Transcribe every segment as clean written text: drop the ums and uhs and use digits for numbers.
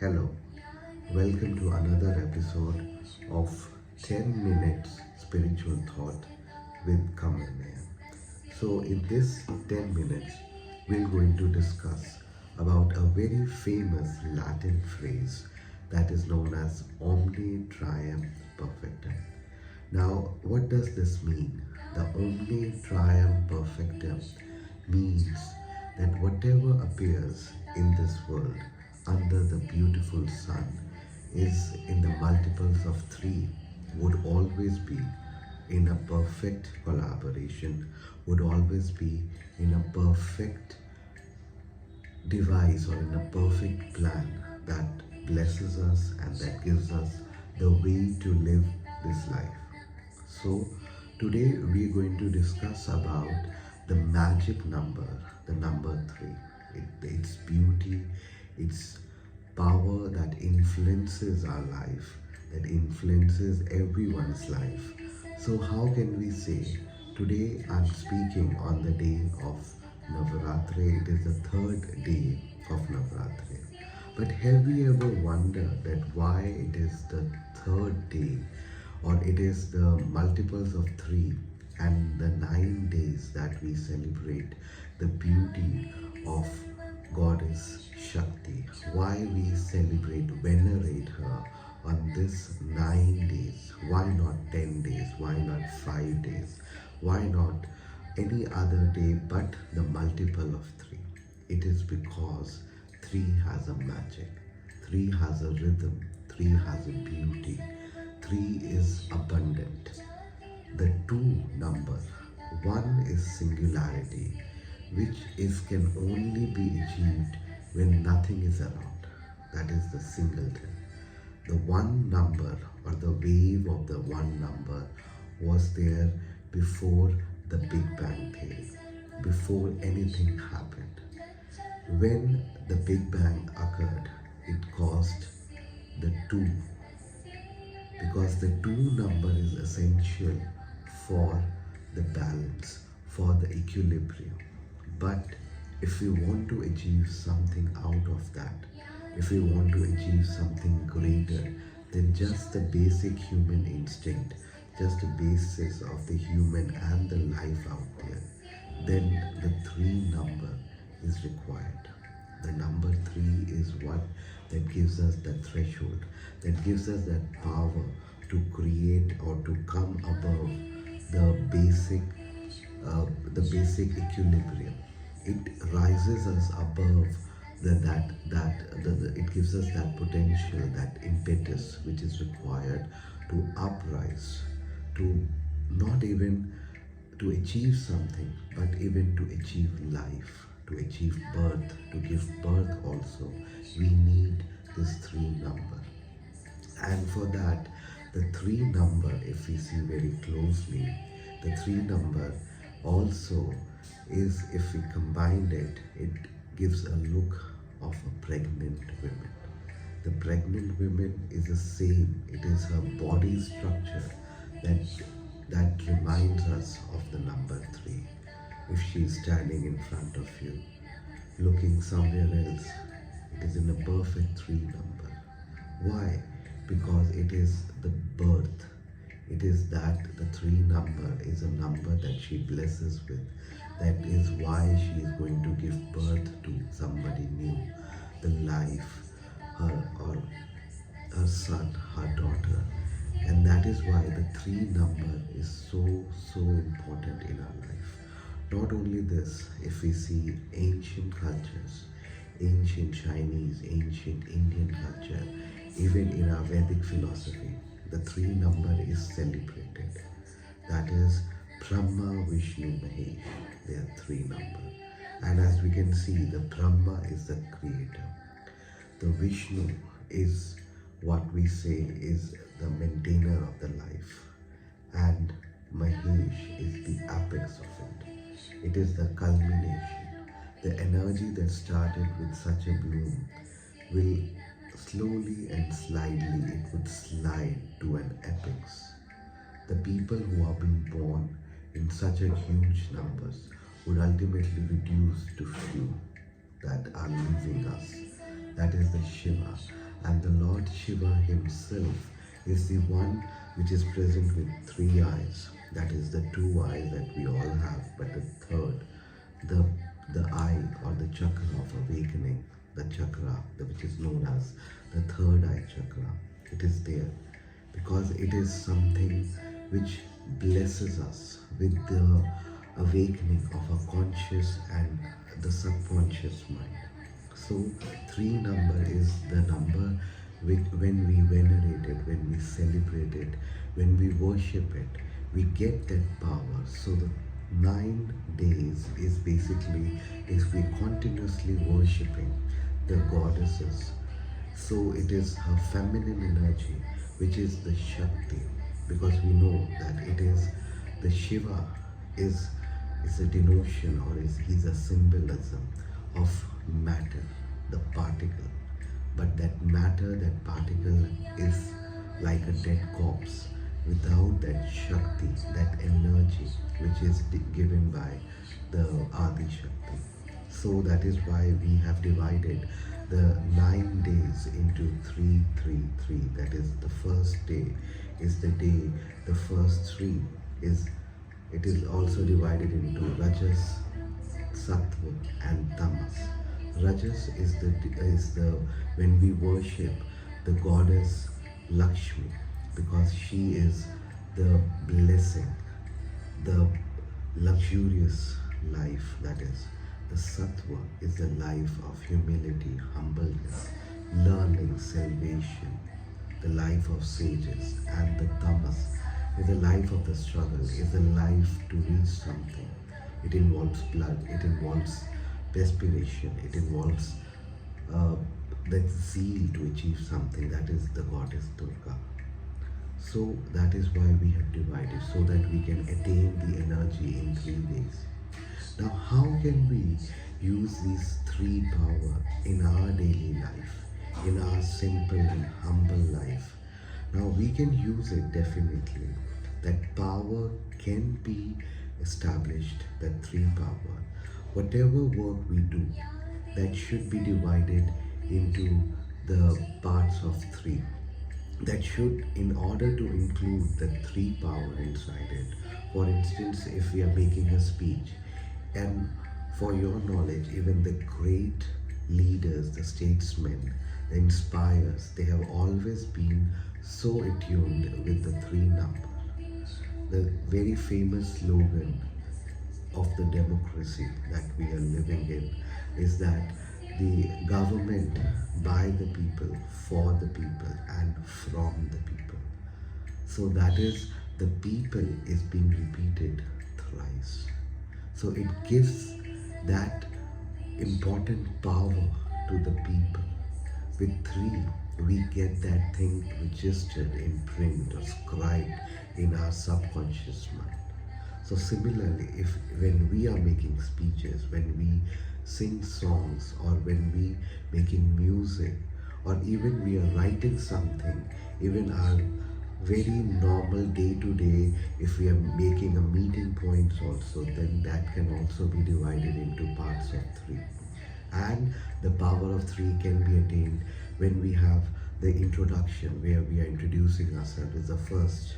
Hello, welcome to another episode of 10 Minutes Spiritual Thought with Kamalnaya. So, in this 10 minutes, we're going to discuss about a very famous Latin phrase that is known as Omne Triumph Perfectum. Now, what does this mean? The Omne Triumph Perfectum means that whatever appears in this world under the beautiful sun is in the multiples of three, would always be in a perfect collaboration, would always be in a perfect device or in a perfect plan that blesses us and that gives us the way to live this life. So today we are going to discuss about the magic number, the number 3. Its beauty, its power that influences our life, that influences everyone's life. So how can we say, today I'm speaking on the day of Navratri, it is the third day of Navratri. But have we ever wondered that why it is the third day, or it is the multiples of 3 and the 9 days that we celebrate the beauty of Goddess Shakti? Why we celebrate, venerate her on this 9 days? Why not 10 days? Why not 5 days? Why not any other day but the multiple of 3? It is because 3 has a magic, 3 has a rhythm, 3 has a beauty, 3 is abundant. The 2 number, 1 is singularity, which can only be achieved when nothing is around. That is the singleton. The 1 number, or the wave of the 1 number, was there before the Big Bang theory, before anything happened. When the Big Bang occurred, it caused the 2, because the 2 number is essential for the balance, for the equilibrium. But if we want to achieve something out of that, if we want to achieve something greater than just the basic human instinct, just the basis of the human and the life out there, then the 3 number is required. The number 3 is what that gives us that threshold, that gives us that power to create or to come above the basic equilibrium. It rises us above it gives us that potential, that impetus which is required to uprise, to not even to achieve something, but even to achieve life, to achieve birth, to give birth also. We need this 3 number. And for that, the 3 number, if we see very closely, the 3 number also is, if we combined it, it gives a look of a pregnant woman. The pregnant woman is the same. It is her body structure that reminds us of the number 3. If she is standing in front of you, looking somewhere else, it is in a perfect 3 number. Why? Because it is the birth. It is that the 3 number is a number that she blesses with. That is why she is going to give birth to somebody new, the life, her son, her daughter. And that is why the 3 number is so important in our life. Not only this, if we see ancient cultures, ancient Chinese, ancient Indian culture, even in our Vedic philosophy, the 3 number is celebrated. That is Brahma, Vishnu, Mahesh. They are 3 number. And as we can see, the Brahma is the creator. The Vishnu is what we say is the maintainer of the life. And Mahesh is the apex of it. It is the culmination. The energy that started with such a bloom will slowly and slightly, it would slide to an apex. The people who are being born in such a huge numbers would ultimately reduce to few that are leaving us. That is the Shiva. And the Lord Shiva himself is the one which is present with three eyes. That is the two eyes that we all have, but the third, the the eye or the chakra of awakening, the chakra which is known as the third eye chakra, it is there because it is something which blesses us with the awakening of a conscious and the subconscious mind. So, three number is the number which, when we venerate it, when we celebrate it, when we worship it, we get that power. So, the 9 days is basically is we continuously worshipping the goddesses. So it is her feminine energy, which is the Shakti, because we know that it is the Shiva is a denotion or is he's a symbolism of matter, the particle. But that matter, that particle is like a dead corpse without that Shakti, that energy which is given by the Adi Shakti. So that is why we have divided the 9 days into 3, 3, 3. That is the first day is the day, the first three is it is also divided into Rajas, Sattva and Tamas. Rajas is the when we worship the goddess Lakshmi because she is the blessing, the luxurious life, that is. The Sattva is the life of humility, humbleness, learning, salvation, the life of sages, and the Tamas is the life of the struggle, is the life to reach something. It involves blood, it involves perspiration, it involves uh, that zeal to achieve something. That is the goddess Durga. So that is why we have divided, so that we can attain the energy in 3 days. Now, how can we use these three power in our daily life, in our simple and humble life? Now, we can use it definitely. That power can be established, that three power. Whatever work we do, that should be divided into the parts of three. That should, in order to include the three power inside it. For instance, if we are making a speech, and for your knowledge, even the great leaders, the statesmen, the inspires, they have always been so attuned with the three number. The very famous slogan of the democracy that we are living in is that the government by the people, for the people, and from the people. So that is the people is being repeated thrice. So it gives that important power to the people. With three, we get that thing registered in print or scribed in our subconscious mind. So similarly, if when we are making speeches, when we sing songs, or when we making music, or even we are writing something, even our very normal day to day, if we are making a meeting points also, then that can also be divided into parts of three. And the power of three can be attained when we have the introduction, where we are introducing ourselves as the first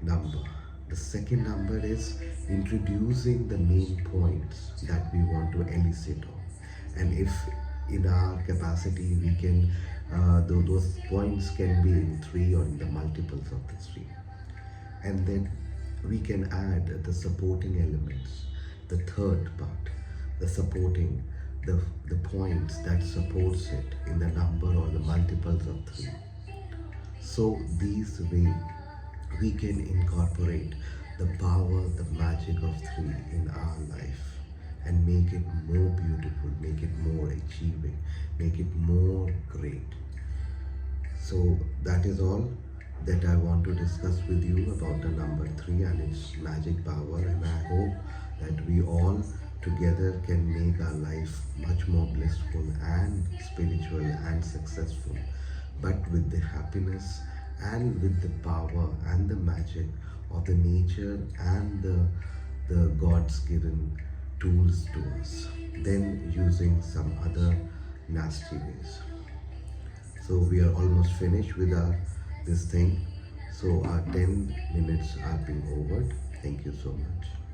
number. The second number is introducing the main points that we want to elicit on. And if in our capacity we can, those points can be in three or in the multiples of the three. And then we can add the supporting elements, the third part, the supporting, the points that supports it in the number or the multiples of three. So these way we can incorporate the power, the magic of three in our life and make it more beautiful, make it more achieving, make it more great. So that is all that I want to discuss with you about the number three and its magic power, and I hope that we all together can make our life much more blissful and spiritual and successful, but with the happiness and with the power and the magic of the nature and the God's given tools to us, then using some other nasty ways. So we are almost finished with our this thing. So our 10 minutes are being over. Thank you so much.